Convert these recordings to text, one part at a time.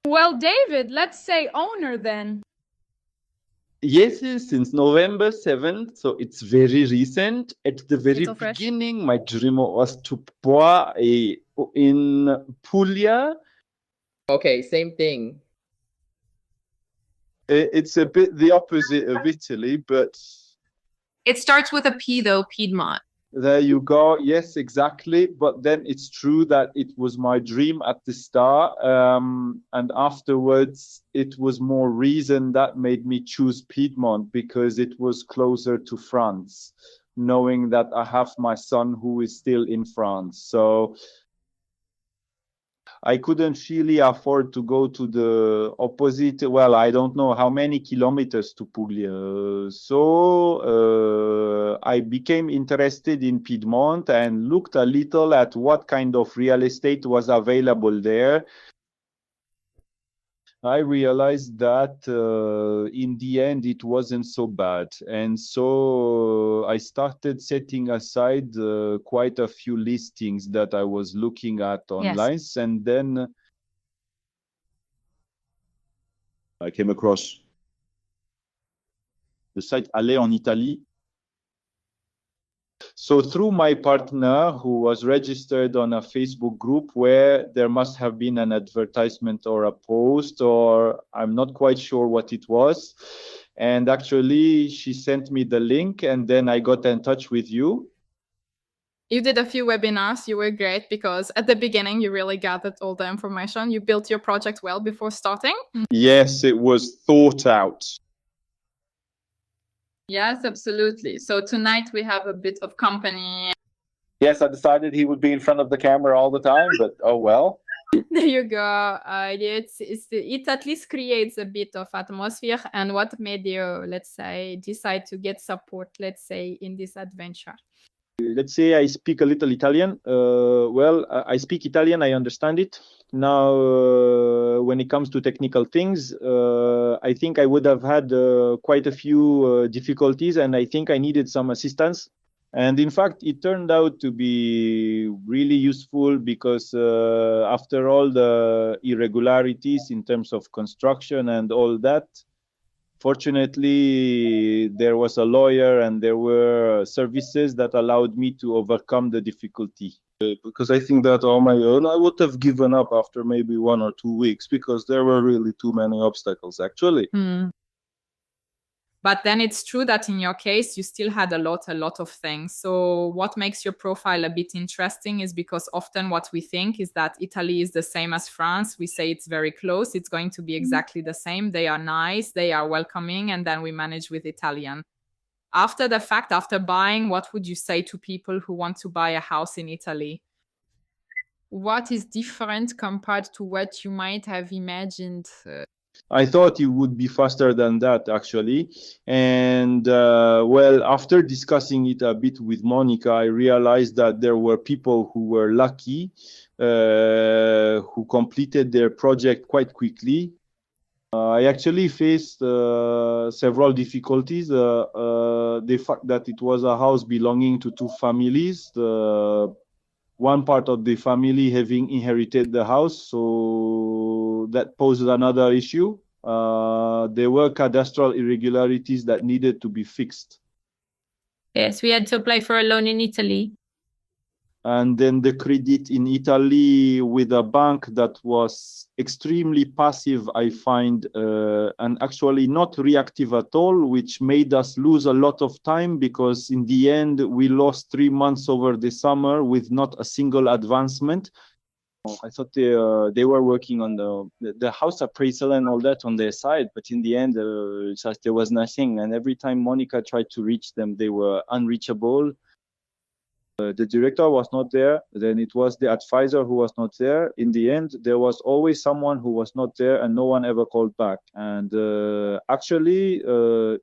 Well, David, let's say owner then. Yes, yes, since November 7th, so it's very recent. At the very Little fresh. beginning, my dream was to buy in Puglia. Okay, same thing. It's a bit the opposite of Italy, but It starts with a P though, Piedmont. there you go. Yes, exactly. But then it's true that it was my dream at the start. And afterwards, it was more reason that made me choose Piedmont because it was closer to France, knowing that I have my son who is still in France. So I couldn't really afford to go to the opposite. Well, I don't know how many kilometers to Puglia. So I became interested in Piedmont and looked a little at what kind of real estate was available there. I realized that in the end it wasn't so bad, and so I started setting aside quite a few listings that I was looking at online, and then I came across the site Aller en Italie. So through my partner, who was registered on a Facebook group where there must have been an advertisement or a post, or I'm not quite sure what it was. And actually, she sent me the link, and then I got in touch with you. You did a few webinars. You were great because at the beginning, you really gathered all the information. You built your project well before starting. Yes, it was thought out. Yes, absolutely. So tonight we have a bit of company. Yes, I decided he would be in front of the camera all the time, but oh well. There you go. It at least creates a bit of atmosphere. And what made you, let's say, decide to get support, let's say, in this adventure? Let's say I speak a little Italian. Well, I speak Italian, I understand it. Now, when it comes to technical things, I think I would have had quite a few difficulties, and I think I needed some assistance. And in fact, it turned out to be really useful because after all the irregularities in terms of construction and all that, fortunately, there was a lawyer and there were services that allowed me to overcome the difficulty. Because I think that on my own, I would have given up after maybe 1 or 2 weeks because there were really too many obstacles, actually. But then it's true that in your case, you still had a lot of things. So what makes your profile a bit interesting is because often what we think is that Italy is the same as France. We say it's very close. It's going to be exactly the same. They are nice. They are welcoming. And then we manage with Italian. After the fact, after buying, what would you say to people who want to buy a house in Italy? What is different compared to what you might have imagined? I thought it would be faster than that, actually. And well, after discussing it a bit with Monica, I realized that there were people who were lucky, who completed their project quite quickly. I actually faced several difficulties. The fact that it was a house belonging to two families, one part of the family having inherited the house, so that posed another issue. There were cadastral irregularities that needed to be fixed. Yes, we had to apply for a loan in Italy. And then the credit in Italy with a bank that was extremely passive, I find, and actually not reactive at all, which made us lose a lot of time because in the end, we lost 3 months over the summer with not a single advancement. I thought they were working on the house appraisal and all that on their side, but in the end, just, there was nothing. And every time Monica tried to reach them, they were unreachable. The director was not there. Then it was the advisor who was not there. In the end, there was always someone who was not there and no one ever called back. And actually,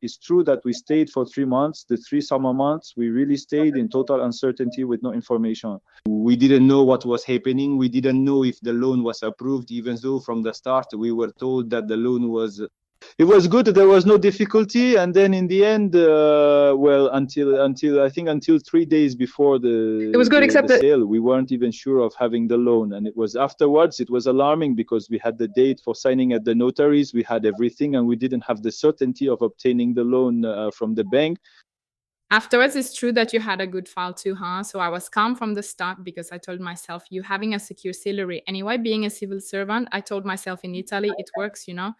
it's true that we stayed for 3 months. The 3 summer months, we really stayed in total uncertainty with no information. We didn't know what was happening. We didn't know if the loan was approved, even though from the start we were told that the loan was It was good. There was no difficulty, and then in the end, well, until I think until 3 days before It was good, except the that sale, we weren't even sure of having the loan, and it was afterwards. It was alarming because we had the date for signing at the notaries, we had everything, and we didn't have the certainty of obtaining the loan from the bank. Afterwards, it's true that you had a good file too, huh? So I was calm from the start because I told myself, you having a secure salary. Anyway, being a civil servant, I told myself in Italy, it works, you know?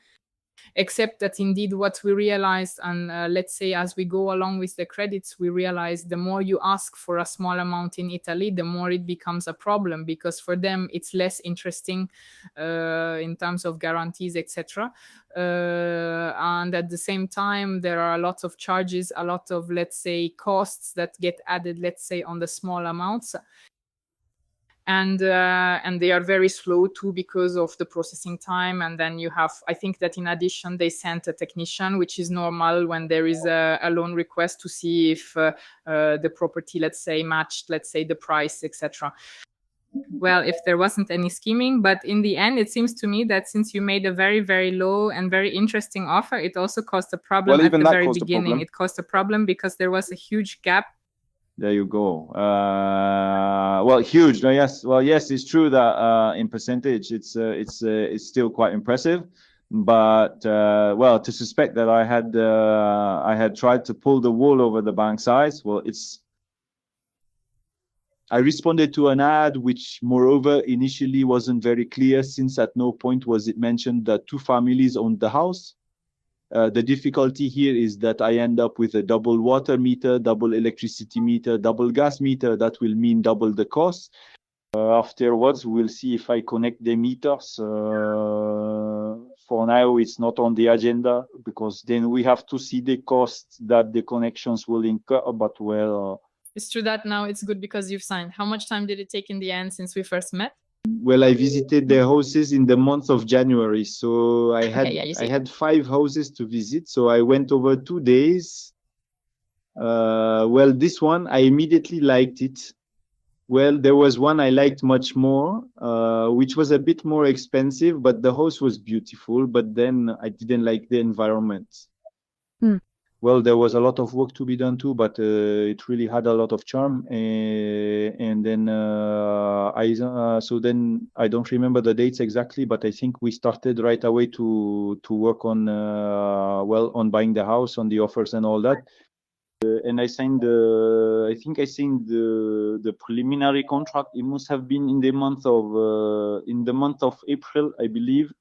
Except that indeed what we realized, and let's say as we go along with the credits, we realize the more you ask for a small amount in Italy, the more it becomes a problem, because for them it's less interesting in terms of guarantees, etc. And at the same time, there are a lot of charges, a lot of, let's say, costs that get added, let's say, on the small amounts. And they are very slow too because of the processing time. And then you have, I think that in addition, they sent a technician, which is normal when there is a loan request, to see if the property, let's say, matched, let's say, the price, etc. Well, if there wasn't any scheming, but in the end, it seems to me that since you made a very, very low and very interesting offer, it also caused a problem Well, at even the that very caused a beginning. problem. It caused a problem because there was a huge gap. There you go. Well, huge. No, yes. Well, yes, it's true that in percentage, it's still quite impressive. But well, to suspect that I had tried to pull the wool over the bank's eyes. Well, I responded to an ad, which moreover initially wasn't very clear, since at no point was it mentioned that 2 families owned the house. The difficulty here is that I end up with a double water meter, double electricity meter, double gas meter. That will mean double the cost. Afterwards, we'll see if I connect the meters. For now, it's not on the agenda because then we have to see the costs that the connections will incur. But well, It's true that now it's good because you've signed. How much time did it take in the end since we first met? well, I visited the houses in the month of January, so I had 5 houses to visit. So I went over 2 days. Well, this one I immediately liked it. Well, there was one I liked much more, which was a bit more expensive, but the house was beautiful. But then I didn't like the environment. Well, there was a lot of work to be done too, but it really had a lot of charm. And then so then I don't remember the dates exactly, but I think we started right away to work on well, on buying the house, on the offers and all that. And I signed I think I signed the preliminary contract. It must have been in the month of April, I believe.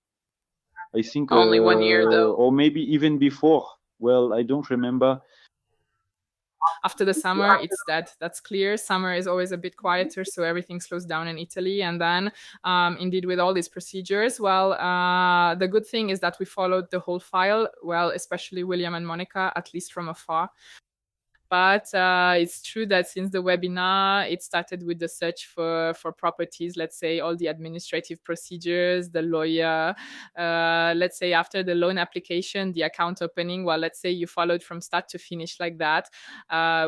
I think Only 1 year though, or maybe even before. Well, I don't remember. After the summer, it's dead. That's clear. Summer is always a bit quieter, so everything slows down in Italy. And then, indeed, with all these procedures, well, the good thing is that we followed the whole file, well, especially William and Monica, at least from afar. But it's true that since the webinar, it started with the search for properties, let's say all the administrative procedures, the lawyer, let's say after the loan application, the account opening, well, let's say you followed from start to finish like that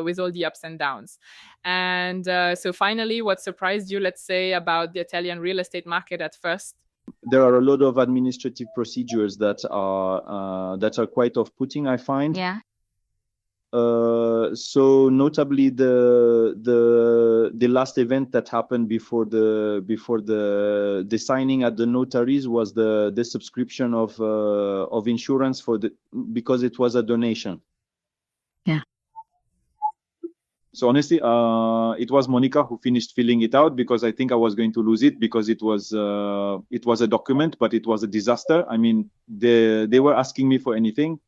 with all the ups and downs. And so finally, what surprised you, let's say, about the Italian real estate market at first? There are a lot of administrative procedures that are quite off-putting, I find. Yeah. So notably the last event that happened before the signing at the notaries was the subscription of insurance because it was a donation. Yeah. So honestly, it was Monica who finished filling it out because I think I was going to lose it because it was a document, but it was a disaster. I mean, they were asking me for anything.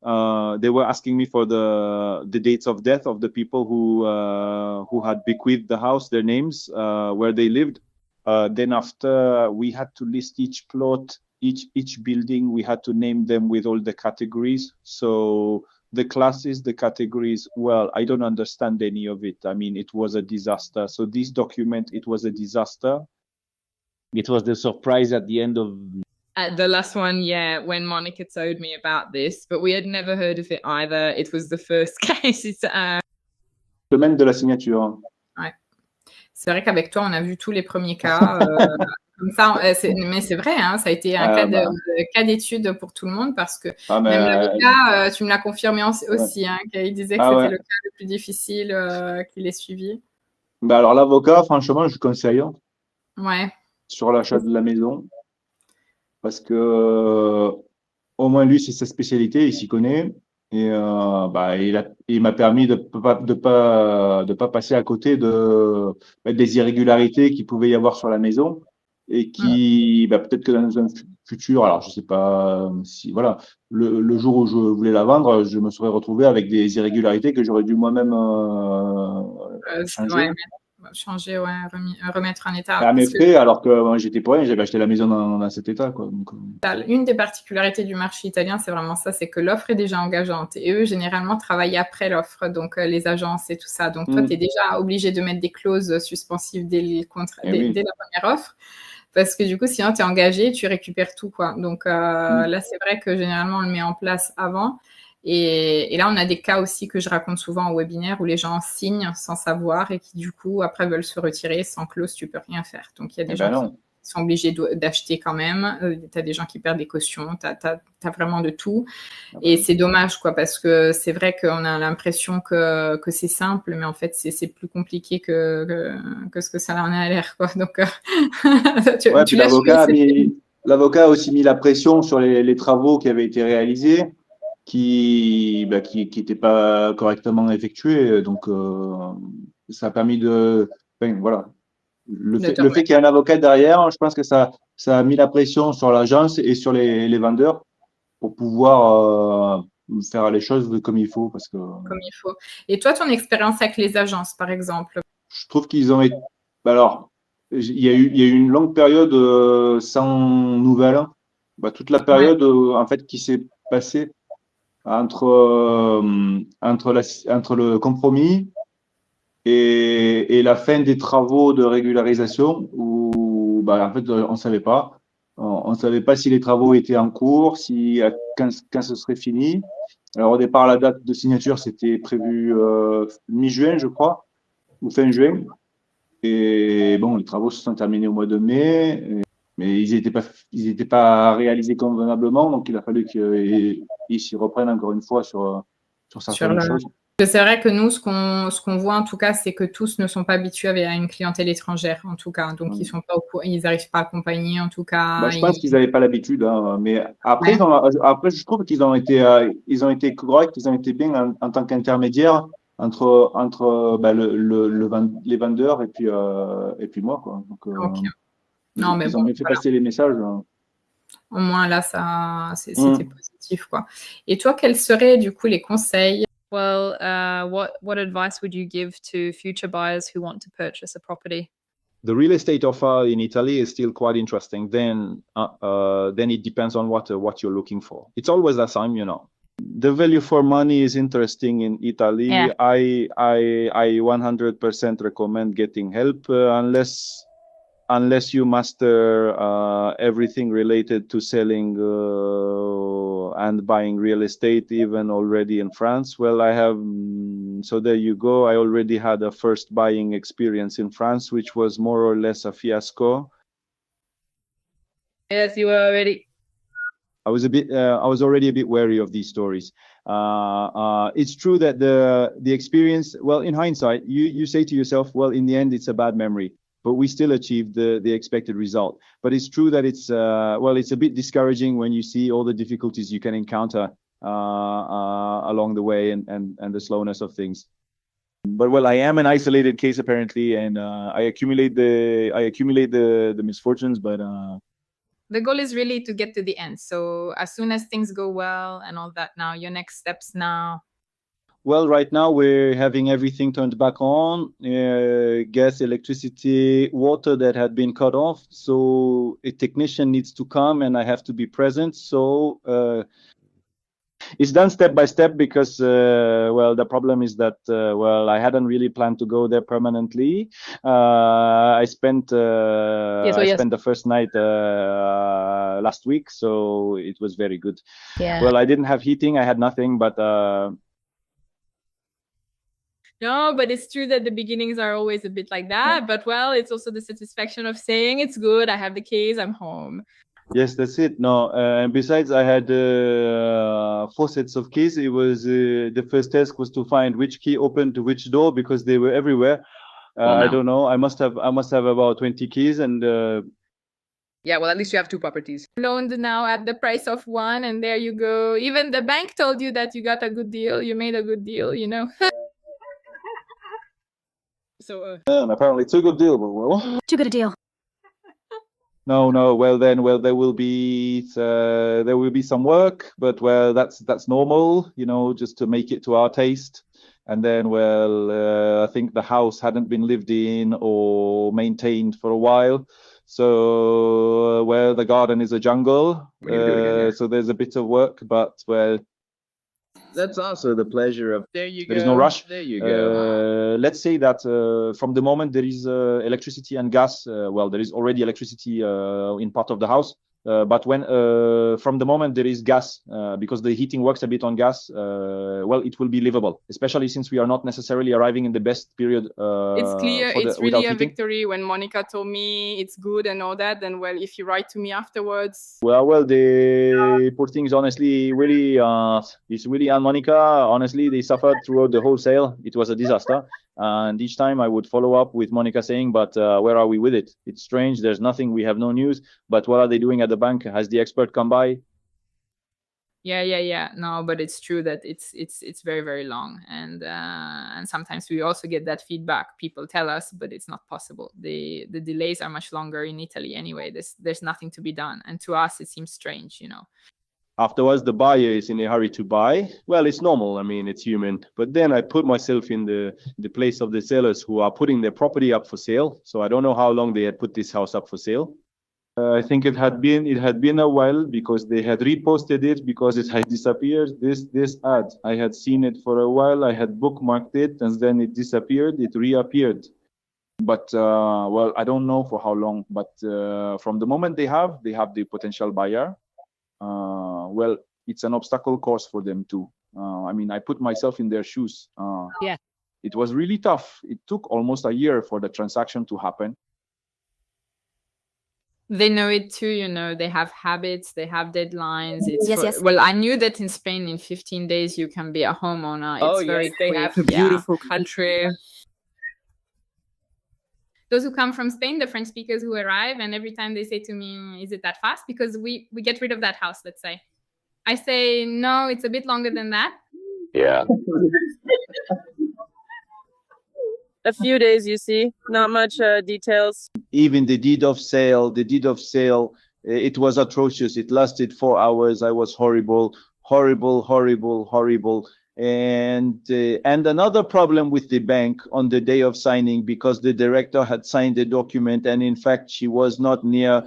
They were asking me for the dates of death of the people who had bequeathed the house, their names, where they lived. Then after we had to list each plot, each building, we had to name them with all the categories. So the classes, the categories, well, I don't understand any of it. I mean, it was a disaster. So this document, it was a disaster. It was the surprise at the end of the last one, yeah, when Monica told me about this, but we had never heard of it either. It was the first case. Semaine de la signature. Ouais. C'est vrai qu'avec toi, on a vu tous les premiers cas. Comme ça, mais c'est vrai, hein, ça a été un cas d'étude pour tout le monde parce que même l'avocat, tu me l'as confirmé aussi, hein, qu'il disait que c'était le cas le plus difficile qu'il ait suivi. Alors l'avocat, franchement, je conseille Ouais. sur l'achat de la maison parce que au moins lui, c'est sa spécialité, il s'y connaît et il m'a permis de pas passer à côté des irrégularités qu'il pouvait y avoir sur la maison et qui peut-être que dans un futur, alors je sais pas si voilà, le jour où je voulais la vendre, je me serais retrouvé avec des irrégularités que j'aurais dû moi-même changer. Ouais, changer, ouais, remettre en état. À mes frais, alors que moi, j'étais pour rien, j'avais acheté la maison dans cet état, quoi. Donc, une des particularités du marché italien, c'est vraiment ça, c'est que l'offre est déjà engageante. Et eux, généralement, travaillent après l'offre, donc les agences et tout ça. Donc, toi, tu es déjà obligé de mettre des clauses suspensives dès la première offre. Parce que du coup, sinon, tu es engagé, tu récupères tout, quoi. Donc, là, c'est vrai que généralement, on le met en place avant. Et là, on a des cas aussi que je raconte souvent au webinaire où les gens signent sans savoir et qui, du coup, après, veulent se retirer. Sans clause, tu peux rien faire. Donc, il y a des gens qui sont obligés d'acheter quand même. Tu as des gens qui perdent des cautions. Tu as vraiment de tout. Et c'est dommage, quoi, parce que c'est vrai qu'on a l'impression que c'est simple, mais en fait, c'est plus compliqué que ce que ça en a l'air, quoi. Donc, l'avocat a aussi mis la pression sur les travaux qui avaient été réalisés, qui n'étaient pas correctement effectués. Donc, ça a permis voilà. Le fait qu'il y ait un avocat derrière, je pense que ça a mis la pression sur l'agence et sur les vendeurs pour pouvoir faire les choses comme il faut. Comme il faut. Et toi, ton expérience avec les agences, par exemple? Je trouve qu'ils ont été. Alors, il y a eu une longue période sans nouvelles. Toute la période en fait qui s'est passée entre le compromis et la fin des travaux de régularisation où en fait on savait pas. On savait pas si les travaux étaient en cours, quand ce serait fini. Alors au départ, la date de signature, c'était prévu mi-juin, je crois, ou fin juin. Et bon, les travaux se sont terminés au mois de mai, mais ils n'étaient pas réalisés convenablement, donc il a fallu qu'ils s'y reprennent encore une fois sur certaines choses. C'est vrai que nous, ce qu'on voit en tout cas, c'est que tous ne sont pas habitués à une clientèle étrangère, en tout cas. Donc, ils n'arrivent pas à accompagner, en tout cas. Je pense qu'ils n'avaient pas l'habitude, hein, mais après, je trouve qu'ils ont été corrects, ils ont été bien en tant qu'intermédiaire entre les vendeurs et puis moi, quoi. Donc, ils ont bien fait passer les messages. Au moins là, c'était positif, quoi. Et toi, quels seraient du coup les conseils? Well, what advice would you give to future buyers who want to purchase a property? The real estate offer in Italy is still quite interesting. Then it depends on what you're looking for. It's always the same, The value for money is interesting in Italy. Yeah. I 100% recommend getting help unless you master everything related to selling and buying real estate, even already in France. Well, so there you go. I already had a first buying experience in France, which was more or less a fiasco. Yes, you were already. I was already a bit wary of these stories. It's true that the experience, well, in hindsight, you say to yourself, well, in the end, it's a bad memory. But we still achieved the expected result. But it's true that it's a bit discouraging when you see all the difficulties you can encounter along the way and the slowness of things. But well, I am an isolated case apparently, and I accumulate the misfortunes. But the goal is really to get to the end. So as soon as things go well and all that, now your next steps now. Well, right now we're having everything turned back on, gas, electricity, water that had been cut off. So a technician needs to come and I have to be present. So it's done step by step because, the problem is that, I hadn't really planned to go there permanently. I spent the first night last week, so it was very good. Yeah. Well, I didn't have heating. I had nothing, but No, but it's true that the beginnings are always a bit like that. But well, it's also the satisfaction of saying it's good. I have the keys. I'm home. Yes, that's it. No, and besides, I had 4 sets of keys. It was the first task was to find which key opened to which door because they were everywhere. I don't know. I must have about 20 keys, and Yeah, well, at least you have two properties. Loaned now at the price of one, and there you go. Even the bank told you that you got a good deal. You made a good deal, you know. So, and apparently it's a good deal. But well, Too good a deal. no. Well, then, there will be some work, but well, that's normal, just to make it to our taste. And then, well, I think the house hadn't been lived in or maintained for a while. So, well, the garden is a jungle. We need to do it again, yeah. So there's a bit of work, but well, that's also the pleasure of. There you go. there is no rush. There you go. Let's say that from the moment there is electricity and gas, there is already electricity in part of the house. But when from the moment there is gas, because the heating works a bit on gas, it will be livable, especially since we are not necessarily arriving in the best period. It's clear. It's without really a heating. victory when Monica told me it's good and all that. Then, well, if you write to me afterwards, Well, the poor things, honestly, really, it's really, and Monica, honestly, they suffered throughout the whole sale. It was a disaster. And each time I would follow up with Monica saying, but where are we with it? It's strange. There's nothing. We have no news. But what are they doing at the bank? Has the expert come by? yeah. No, but it's true that it's very, very long, and sometimes we also get that feedback. People tell us, but it's not possible. The delays are much longer in Italy anyway. There's nothing to be done, and to us it seems strange, Afterwards, the buyer is in a hurry to buy. Well, it's normal. I mean, it's human. But then I put myself in the place of the sellers who are putting their property up for sale. So I don't know how long they had put this house up for sale. I think it had been a while because they had reposted it because it had disappeared. This ad, I had seen it for a while. I had bookmarked it, and then it disappeared. It reappeared. But I don't know for how long. But from the moment they have the potential buyer. It's an obstacle course for them too. I mean, I put myself in their shoes. Yeah. It was really tough. It took almost a year for the transaction to happen. They know it too, they have habits, they have deadlines. Yes. Well, I knew that in Spain in 15 days you can be a homeowner. It's very they quick. have a yeah. beautiful country. Those who come from Spain, the French speakers who arrive, and every time they say to me, is it that fast? Because we get rid of that house, let's say. I say, no, it's a bit longer than that. Yeah. A few days, you see, not much details. Even the deed of sale, it was atrocious. It lasted 4 hours. I was horrible. And another problem with the bank on the day of signing, because the director had signed the document, and in fact she was not near.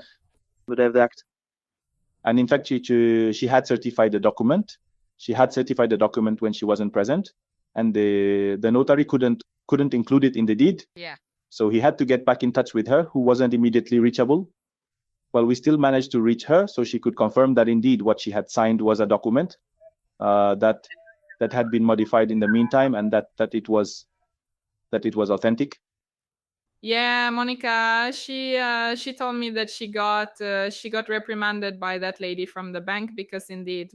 And in fact she had certified the document. She had certified the document when she wasn't present, and the notary couldn't include it in the deed. Yeah. So he had to get back in touch with her, who wasn't immediately reachable. Well, we still managed to reach her, so she could confirm that indeed what she had signed was a document that had been modified in the meantime, and that it was authentic. Yeah, Monica, she told me that she got reprimanded by that lady from the bank because indeed,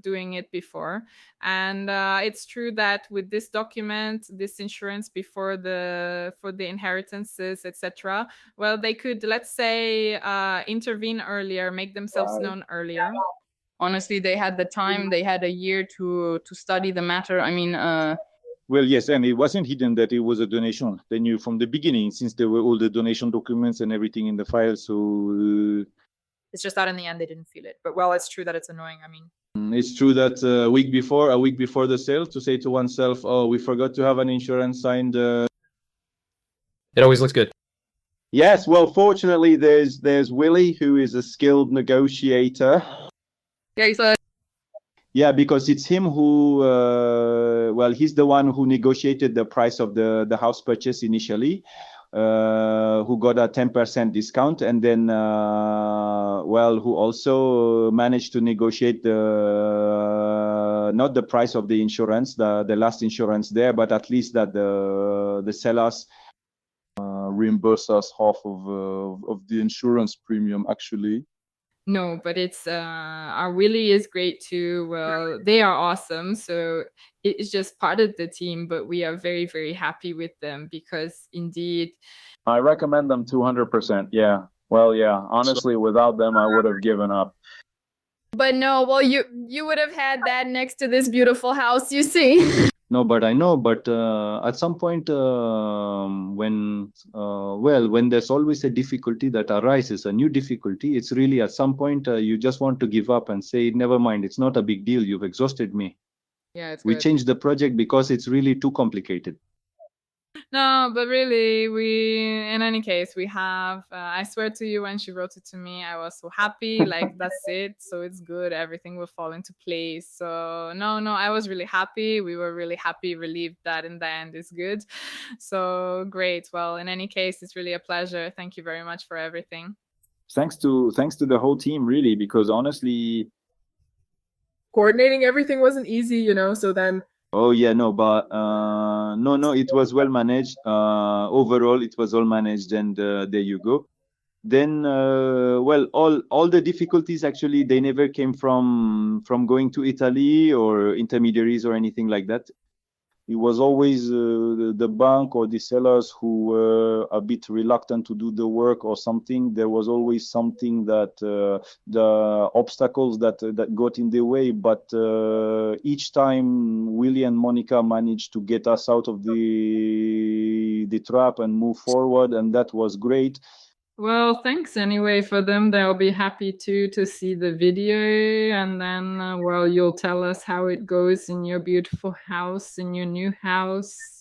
doing it before, and it's true that with this document, this insurance for the inheritances, etc. Well, they could, let's say, intervene earlier, make themselves known earlier. Honestly, they had the time. They had a year to study the matter. I mean. Well, yes, and it wasn't hidden that it was a donation. They knew from the beginning, since there were all the donation documents and everything in the file. So It's just that in the end they didn't feel it. But it's true that it's annoying. I mean, it's true that a week before the sale, to say to oneself, "Oh, we forgot to have an insurance signed." It always looks good. Yes, well, fortunately, there's Willie, who is a skilled negotiator. Yeah, he's a. Yeah, because it's him who, he's the one who negotiated the price of the house purchase initially, who got a 10% discount, and then, who also managed to negotiate not the price of the insurance, the last insurance there, but at least that the sellers reimburse us half of the insurance premium actually. No, but it's our Willie is great too. Well, they are awesome. So it's just part of the team, but we are very, very happy with them because indeed. I recommend them 200%. Yeah. Well, yeah. Honestly, without them, I would have given up. But no, well, you would have had that next to this beautiful house, you see. No, but I know, but at some point when there's always a difficulty that arises, a new difficulty, it's really at some point you just want to give up and say, never mind, it's not a big deal. You've exhausted me. Yeah, it's We good. changed the project because it's really too complicated. No, but really, in any case, we have, I swear to you, when she wrote it to me, I was so happy, like, that's it. So it's good. Everything will fall into place. So no, I was really happy. We were really happy, relieved that in the end is good. So great. Well, in any case, it's really a pleasure. Thank you very much for everything. Thanks to the whole team, really, because honestly, Coordinating everything wasn't easy, you know, so then Oh yeah, no, but no, it was well managed. Overall, it was all managed, and there you go. Then, well, all the difficulties actually they never came from going to Italy or intermediaries or anything like that. It was always the bank or the sellers who were a bit reluctant to do the work or something. There was always something that the obstacles that got in the way. But each time, Willie and Monica managed to get us out of the trap and move forward, and that was great. Well, thanks anyway for them. They'll be happy to see the video, and then well, you'll tell us how it goes in your beautiful house, in your new house.